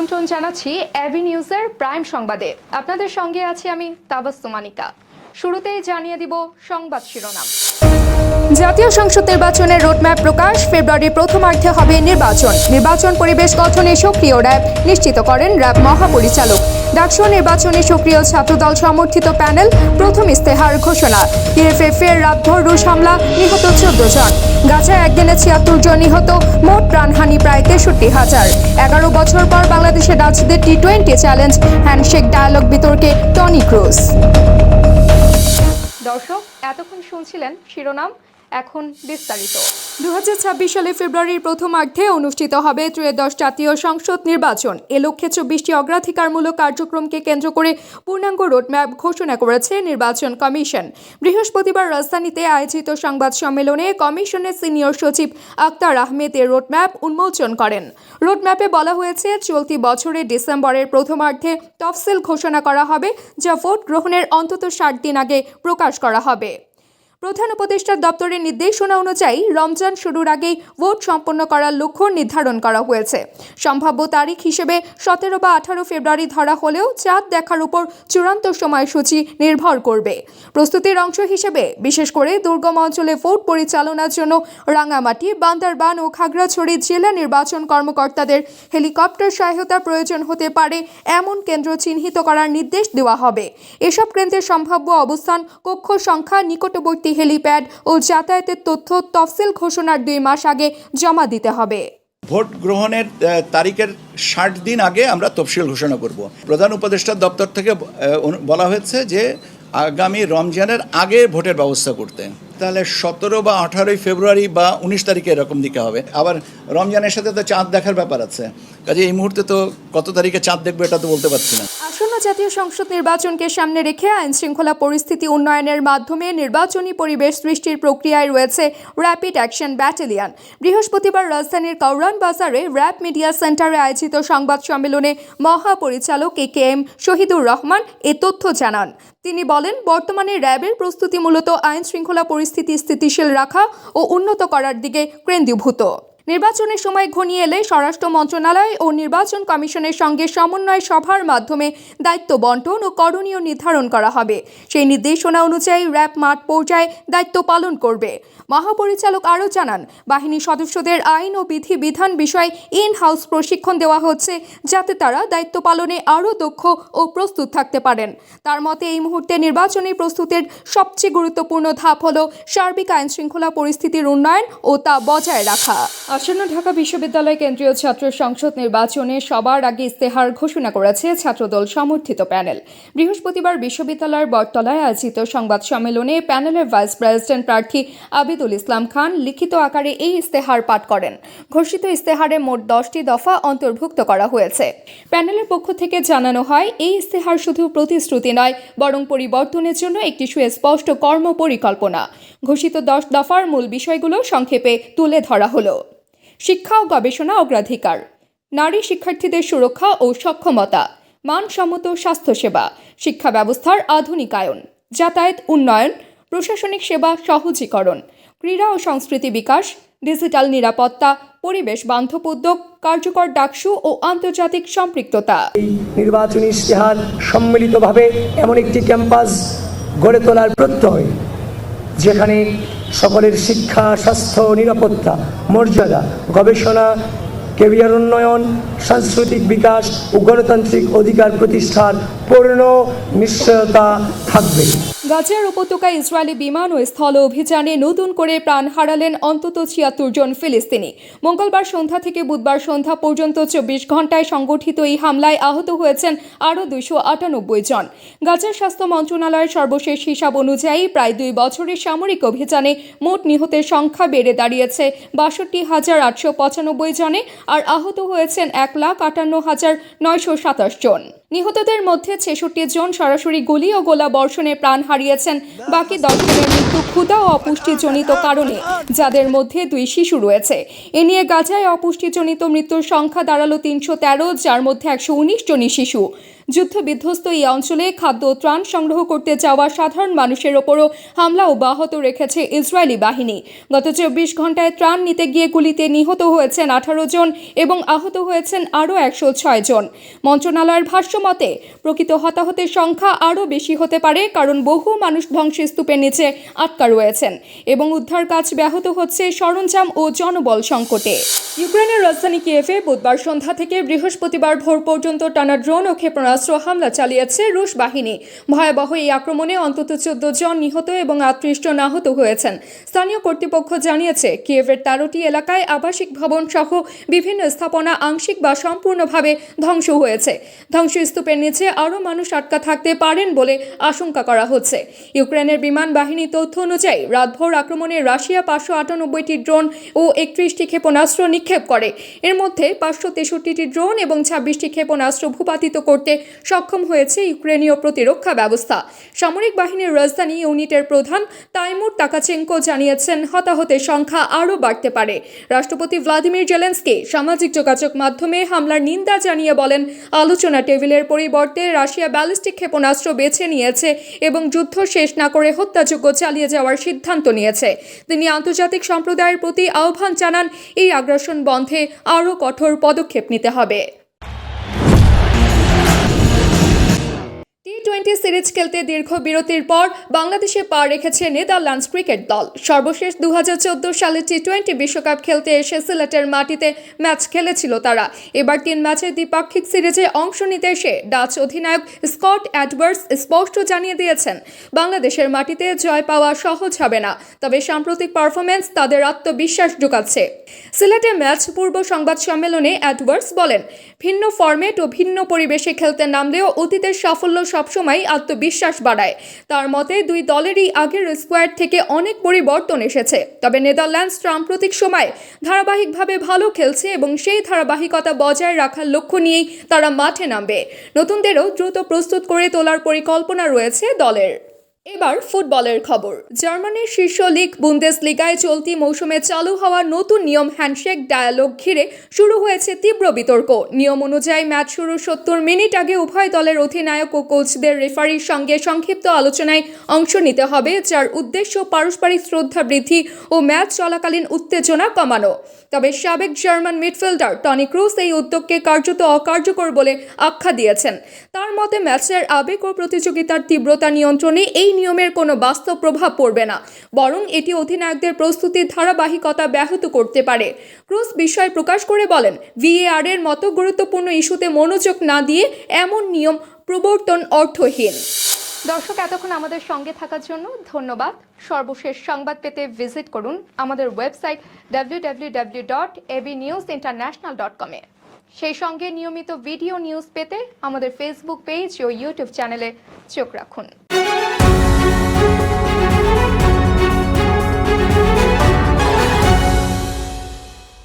আমন্ত্রণ জানাচ্ছি এবি নিউজের প্রাইম সংবাদে। আপনাদের সঙ্গে আছি আমি তাবাসসুমানিকা। শুরুতেই জানিয়ে দিব সংবাদ শিরোনাম। জাতীয় সংসদ নির্বাচনের রোডম্যাপ প্রকাশ। ফেব্রুয়ারির প্রথমার্ধে হবে নির্বাচন পরিবেশ গঠনে সক্রিয় র্যাব নিশ্চিত করেন র্যাব মহাপরিচালক। ডাকসু নির্বাচনে সক্রিয় ছাত্রদল সমর্থিত প্যানেল, প্রথম ইস্তেহার ঘোষণা। টিএফএফের রাতভর রুশ হামলা, নিহত 14 জন। গাজায় একদিনে 76 জন নিহত, মোট প্রাণহানি প্রায় 63,000। 11 বছর পর বাংলাদেশের রাজদের টি-20 চ্যালেঞ্জ হ্যান্ডশেক ডায়ালগ বিতর্কে টনি ক্রুজ। দর্শক, এতক্ষণ শুনছিলেন শিরোনাম, এখন বিস্তারিত। 2026 সালে ফেব্রুয়ারির প্রথমার্ধে অনুষ্ঠিত হবে ত্রয়োদশ জাতীয় সংসদ নির্বাচন। এ লক্ষ্যে 24টি অগ্রাধিকারমূলক কার্যক্রমকে কেন্দ্র করে পূর্ণাঙ্গ রোডম্যাপ ঘোষণা করেছে নির্বাচন কমিশন। বৃহস্পতিবার রাজধানীতে আয়োজিত সংবাদ সম্মেলনে কমিশনের সিনিয়র সচিব আক্তার আহমেদ এর রোডম্যাপ উন্মোচন করেন। রোডম্যাপে বলা হয়েছে, চলতি বছরের ডিসেম্বরের প্রথমার্ধে তফসিল ঘোষণা করা হবে, যা ভোট গ্রহণের অন্তত 60 দিন আগে প্রকাশ করা হবে। প্রধান উপদেষ্টার দপ্তরের নির্দেশনা অনুযায়ী রমজান শুরুর আগেই ভোট সম্পন্ন করার লক্ষ্য নির্ধারণ করা হয়েছে। সম্ভাব্য তারিখ হিসেবে 17 বা 18 ফেব্রুয়ারি ধরা হলেও চাঁদ দেখার উপর চূড়ান্ত সময়সূচি নির্ভর করবে। প্রস্তুতির অংশ হিসেবে বিশেষ করে দুর্গম অঞ্চলে ভোট পরিচালনার জন্য রাঙামাটি, বান্দরবান ও খাগড়াছড়ি জেলা নির্বাচন কর্মকর্তাদের হেলিকপ্টার সহায়তার প্রয়োজন হতে পারে এমন কেন্দ্র চিহ্নিত করার নির্দেশ দেওয়া হবে। এসব কেন্দ্রের সম্ভাব্য অবস্থান, কক্ষ সংখ্যা, নিকটবর্তী হেলিপ্যাড ও যাতায়াতের তথ্য তফসিল ঘোষণার 2 মাস আগে জমা দিতে হবে। ভোট গ্রহণের তারিখের 60 দিন আগে আমরা তফসিল ঘোষণা করব। প্রধান উপদেষ্টার দপ্তর থেকে বলা হয়েছে যে আগামী রমজানের আগে ভোটের ব্যবস্থা করতে। তাহলে 17 বা 18 ফেব্রুয়ারি বা 19 তারিখে এরকম দিকে হবে। আবার রমজানের সাথে তো চাঁদ দেখার ব্যাপার আছে, কাজে এই মুহূর্তে তো কত তারিখে চাঁদ দেখবো এটা তো বলতে পারছি না। আসন্ন জাতীয় সংসদ নির্বাচনকে সামনে রেখে আইন শৃঙ্খলা পরিস্থিতি উন্নয়নের মাধ্যমে নির্বাচনী পরিবেশ সৃষ্টির প্রক্রিয়ায় রয়েছে র্যাপিড অ্যাকশন ব্যাটালিয়ন। বৃহস্পতিবার রাজধানীর কাউরান বাজারে র্যাব মিডিয়া সেন্টারে আয়োজিত সংবাদ সম্মেলনে মহাপরিচালক AKM শহীদুর রহমান এ তথ্য জানান। তিনি বলেন, বর্তমানে র্যাবের প্রস্তুতি মূলত আইন শৃঙ্খলা পরিস্থিতি স্থিতিশীল রাখা ও উন্নত করার দিকে কেন্দ্রীভূত। নির্বাচনের সময় ঘনিয়ে এলে স্বরাষ্ট্র মন্ত্রণালয় ও নির্বাচন কমিশনের সঙ্গে সমন্বয় সভার মাধ্যমে দায়িত্ব বন্টন ও করণীয় নির্ধারণ করা হবে। সেই নির্দেশনা অনুযায়ী র্যাব মাঠ পর্যায়ে দায়িত্ব পালন করবে। মহাপরিচালক আরও জানান, বাহিনী সদস্যদের আইন ও বিধিবিধান বিষয়ে ইন হাউস প্রশিক্ষণ দেওয়া হচ্ছে, যাতে তারা দায়িত্ব পালনে আরও দক্ষ ও প্রস্তুত থাকতে পারেন। তার মতে, এই মুহূর্তে নির্বাচনী প্রস্তুতির সবচেয়ে গুরুত্বপূর্ণ ধাপ হল সার্বিক আইন শৃঙ্খলা পরিস্থিতির উন্নয়ন ও তা বজায় রাখা। আসন্ন ঢাকা বিশ্ববিদ্যালয় কেন্দ্রীয় ছাত্র সংসদ নির্বাচনে সবার আগে ইস্তেহার ঘোষণা করেছে ছাত্রদল সমর্থিত প্যানেল। বৃহস্পতিবার বিশ্ববিদ্যালয়ের বটতলায় আয়োজিত সংবাদ সম্মেলনে প্যানেলের ভাইস প্রেসিডেন্ট প্রার্থী আবিদুল ইসলাম খান লিখিত আকারে এই ইস্তেহার পাঠ করেন। ঘোষিত ইস্তেহারে মোট 10টি দফা অন্তর্ভুক্ত করা হয়েছে। প্যানেলের পক্ষ থেকে জানানো হয়, এই ইস্তেহার শুধু প্রতিশ্রুতি নয়, বরং পরিবর্তনের জন্য একটি সুস্পষ্ট কর্মপরিকল্পনা। ঘোষিত 10 দফার মূল বিষয়গুলো সংক্ষেপে তুলে ধরা হলো। শিক্ষা ও গবেষণা অগ্রাধিকার, নারী শিক্ষার্থীদের সুরক্ষা ও সক্ষমতা, মানসম্মত স্বাস্থ্যসেবা, শিক্ষা ব্যবস্থার আধুনিকায়ন, যাতায়াত উন্নয়ন, প্রশাসনিক সেবা সহজীকরণ, ক্রীড়া ও সংস্কৃতি বিকাশ, ডিজিটাল নিরাপত্তা, পরিবেশ বান্ধব উদ্যোগ, কার্যকর ডাকসু ও আন্তর্জাতিক সম্পৃক্ততা। নির্বাচনী ইশতেহার সম্মিলিতভাবে এমন একটি ক্যাম্পাস গড়ে তোলার প্রত্যয়, যেখানে সকলের শিক্ষা, স্বাস্থ্য, নিরাপত্তা, মর্যাদা, গবেষণা, ক্যারিয়ার উন্নয়ন, সাংস্কৃতিক বিকাশ ও গণতান্ত্রিক অধিকার প্রতিষ্ঠার পূর্ণ নিশ্চয়তা থাকবে। গাজার উপত্যকায় ইসরায়েলি বিমান ও স্থল অভিযানে নতুন করে প্রাণ হারালেন অন্তত 76 জন ফিলিস্তিনি। মঙ্গলবার সন্ধ্যা থেকে বুধবার সন্ধ্যা পর্যন্ত 24 ঘণ্টায় সংগঠিত এই হামলায় আহত হয়েছেন আরও 298 জন। গাজার স্বাস্থ্য মন্ত্রণালয়ের সর্বশেষ হিসাব অনুযায়ী প্রায় 2 বছরের সামরিক অভিযানে মোট নিহতের সংখ্যা বেড়ে দাঁড়িয়েছে 62,895 জনে, আর আহত হয়েছেন 1,58,927 জন। নিহতদের মধ্যে 66 জন সরাসরি গুলি ও গোলা বর্ষণে প্রাণ হারিয়েছেন। বাকি 10 জনের মৃত্যু ক্ষুধা ও অপুষ্টিজনিত কারণে, যাদের মধ্যে 2 শিশু রয়েছে। এ নিয়ে গাজায় অপুষ্টিজনিত মৃত্যুর সংখ্যা দাঁড়ালো 313, যার মধ্যে 119 জনই শিশু। যুদ্ধবিধ্বস্ত এই অঞ্চলে খাদ্য ও ত্রাণ সংগ্রহ করতে যাওয়া সাধারণ মানুষের ওপরও হামলা অব্যাহত রেখেছে ইসরায়েলি বাহিনী। গত 24 ঘন্টায় ত্রাণ নিতে গিয়ে গুলিতে নিহত হয়েছেন 18 জন এবং আহত হয়েছেন আরও 106 জন। মন্ত্রণালয়ের ভাষ্য মতে প্রকৃত হতাহতের সংখ্যা আরও বেশি হতে পারে, কারণ বহু মানুষ ধ্বংসস্তূপের নিচে আটকা রয়েছেন এবং উদ্ধার কাজ ব্যাহত হচ্ছে সরঞ্জাম ও জনবল সংকটে। ইউক্রেনের রাজধানী কিয়েভে বুধবার সন্ধ্যা থেকে বৃহস্পতিবার ভোর পর্যন্ত টানা ড্রোন ও ক্ষেপণাস্ত্র হামলা চালিয়েছে রুশ বাহিনী। ভয়াবহ এই আক্রমণে অন্তত 14 জন নিহত এবং 38 জন আহত হয়েছেন। স্থানীয় কর্তৃপক্ষ জানিয়েছে কিয়েভের 13টি এলাকায় আবাসিক ভবন সহ বিভিন্ন স্থাপনা আংশিক বা সম্পূর্ণভাবে ধ্বংস হয়েছে। ধ্বংসস্তূপের নিচে আরও মানুষ আটকা থাকতে পারেন বলে আশঙ্কা করা হচ্ছে। ইউক্রেনের বিমান বাহিনী তথ্য অনুযায়ী রাতভর আক্রমণে রাশিয়া 598টি ড্রোন ও 31টি ক্ষেপণাস্ত্র নিক্ষেপ করে। এর মধ্যে 563টি ড্রোন এবং 26টি ক্ষেপণাস্ত্র ভূপাতিত করতে সক্ষম হয়েছে ইউক্রেনীয় প্রতিরক্ষা ব্যবস্থা। সামরিক বাহিনীর রাজধানী ইউনিটের প্রধান তাইমুর তাকাচেঙ্কো জানিয়েছেন হতাহতের সংখ্যা আরও বাড়তে পারে। রাষ্ট্রপতি ভ্লাদিমির জেলেনস্কি সামাজিক যোগাযোগ মাধ্যমে হামলার নিন্দা জানিয়ে বলেন, আলোচনা টেবিলের পরিবর্তে রাশিয়া ব্যালিস্টিক ক্ষেপণাস্ত্র বেছে নিয়েছে এবং যুদ্ধ শেষ না করে হত্যাযজ্ঞ চালিয়ে যাওয়ার সিদ্ধান্ত নিয়েছে। তিনি আন্তর্জাতিক সম্প্রদায়ের প্রতি আহ্বান জানান, এই আগ্রাসন বন্ধে আরও কঠোর পদক্ষেপ নিতে হবে। টি-20 সিরিজ খেলতে দীর্ঘ বিরতির পর বাংলাদেশে পা রেখেছে নেদারল্যান্ডস ক্রিকেট দল। সর্বশেষ 2014 সালে টি-20 বিশ্বকাপ খেলতে এসে সিলেটের মাটিতে ম্যাচ খেলেছিল তারা। এবার 3 ম্যাচের দ্বিপাক্ষিক সিরিজে অংশ নিতে এসে ডাচ অধিনায়ক স্কট অ্যাডওয়ার্ডস স্পষ্ট জানিয়ে দিয়েছেন, বাংলাদেশের মাটিতে জয় পাওয়া সহজ হবে না, তবে সাম্প্রতিক পারফরম্যান্স তাদের আত্মবিশ্বাস জোগাচ্ছে। সিলেটে ম্যাচ পূর্ব সংবাদ সম্মেলনে অ্যাডওয়ার্ডস বলেন, ভিন্ন ফরম্যাট ও ভিন্ন পরিবেশে খেলতে নামলেও অতীতের সাফল্য সবসময় আত্মবিশ্বাস বাড়ায়। তার মতে দুই দলেরই আগের স্কোয়াড থেকে অনেক পরিবর্তন এসেছে, তবে নেদারল্যান্ডস সাম্প্রতিক সময়ে ধারাবাহিকভাবে ভালো খেলছে এবং সেই ধারাবাহিকতা বজায় রাখার লক্ষ্য নিয়েই তারা মাঠে নামবে। নতুনদেরও দ্রুত প্রস্তুত করে তোলার পরিকল্পনা রয়েছে দলের। এবার ফুটবলের খবর। জার্মানির শীর্ষ লিগ বুন্দেসলিগায় চলতি মৌসুমে চালু হওয়া নতুন নিয়ম হ্যান্ডশেক ডায়ালগ ঘিরে শুরু হয়েছে তীব্র বিতর্ক। নিয়ম অনুযায়ী ম্যাচ শুরুর 70 মিনিট আগে উভয় দলের অধিনায়ক ও কোচদের রেফারির সঙ্গে সংক্ষিপ্ত আলোচনায় অংশ নিতে হবে, যার উদ্দেশ্য পারস্পরিক শ্রদ্ধা বৃদ্ধি ও ম্যাচ চলাকালীন উত্তেজনা কমানো। তবে সাবেক জার্মান মিডফিল্ডার টনি ক্রুস এই উদ্যোগকে কার্যত অকার্যকর বলে আখ্যা দিয়েছেন। তার মতে ম্যাচের আবেগ ও প্রতিযোগিতার তীব্রতা নিয়ন্ত্রণে এই নিয়মের কোনো বাস্তব প্রভাব পড়বে না, বরং এটি অধিনায়কদের প্রস্তুতির ধারাবাহিকতা ব্যাহত করতে পারে। ক্রুস বিষয় প্রকাশ করে বলেন, VAR এর মতো গুরুত্বপূর্ণ ইস্যুতে মনোযোগ না দিয়ে এমন নিয়ম প্রবর্তন অর্থহীন। দর্শক, এতক্ষণ আমাদের সঙ্গে থাকার জন্য ধন্যবাদ। সর্বশেষ সংবাদ পেতে ভিজিট করুন আমাদের ওয়েবসাইট www.abnewsinternational.com এ। সেই সঙ্গে নিয়মিত ভিডিও নিউজ পেতে আমাদের ফেসবুক পেজ ও ইউটিউব চ্যানেলে চোখ রাখুন।